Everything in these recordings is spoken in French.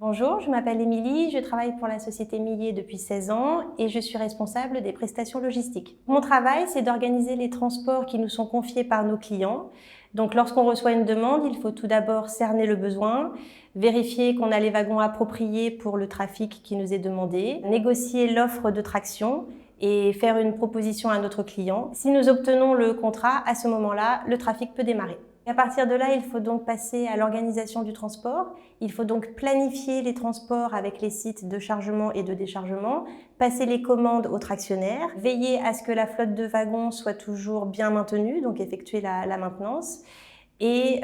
Bonjour, je m'appelle Émilie, je travaille pour la société Millet depuis 16 ans et je suis responsable des prestations logistiques. Mon travail, c'est d'organiser les transports qui nous sont confiés par nos clients. Donc lorsqu'on reçoit une demande, il faut tout d'abord cerner le besoin, vérifier qu'on a les wagons appropriés pour le trafic qui nous est demandé, négocier l'offre de traction et faire une proposition à notre client. Si nous obtenons le contrat, à ce moment-là, le trafic peut démarrer. À partir de là, il faut donc passer à l'organisation du transport. Il faut donc planifier les transports avec les sites de chargement et de déchargement, passer les commandes aux tractionnaires, veiller à ce que la flotte de wagons soit toujours bien maintenue, donc effectuer la maintenance, et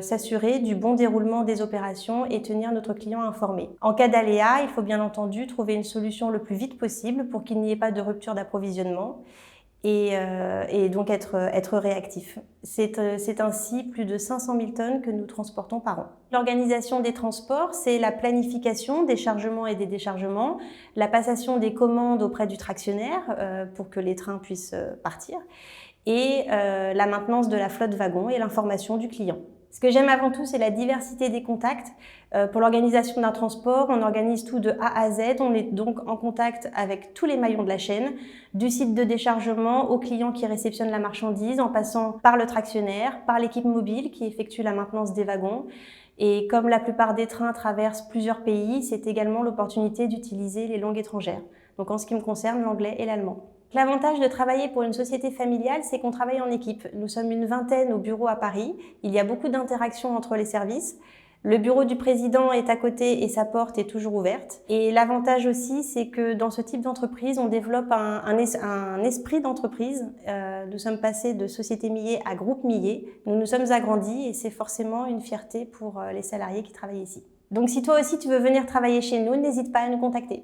s'assurer du bon déroulement des opérations et tenir notre client informé. En cas d'aléa, il faut bien entendu trouver une solution le plus vite possible pour qu'il n'y ait pas de rupture d'approvisionnement et donc être réactif. C'est ainsi plus de 500 000 tonnes que nous transportons par an. L'organisation des transports, c'est la planification des chargements et des déchargements, la passation des commandes auprès du tractionnaire pour que les trains puissent partir, et la maintenance de la flotte wagon et l'information du client. Ce que j'aime avant tout, c'est la diversité des contacts. Pour l'organisation d'un transport, on organise tout de A à Z. On est donc en contact avec tous les maillons de la chaîne, du site de déchargement au client qui réceptionne la marchandise, en passant par le tractionnaire, par l'équipe mobile qui effectue la maintenance des wagons. Et comme la plupart des trains traversent plusieurs pays, c'est également l'opportunité d'utiliser les langues étrangères. Donc en ce qui me concerne, l'anglais et l'allemand. L'avantage de travailler pour une société familiale, c'est qu'on travaille en équipe. Nous sommes une vingtaine au bureau à Paris. Il y a beaucoup d'interactions entre les services. Le bureau du président est à côté et sa porte est toujours ouverte. Et l'avantage aussi, c'est que dans ce type d'entreprise, on développe un esprit d'entreprise. Nous sommes passés de Société Millet à Groupe Millet. Nous nous sommes agrandis et c'est forcément une fierté pour les salariés qui travaillent ici. Donc si toi aussi tu veux venir travailler chez nous, n'hésite pas à nous contacter.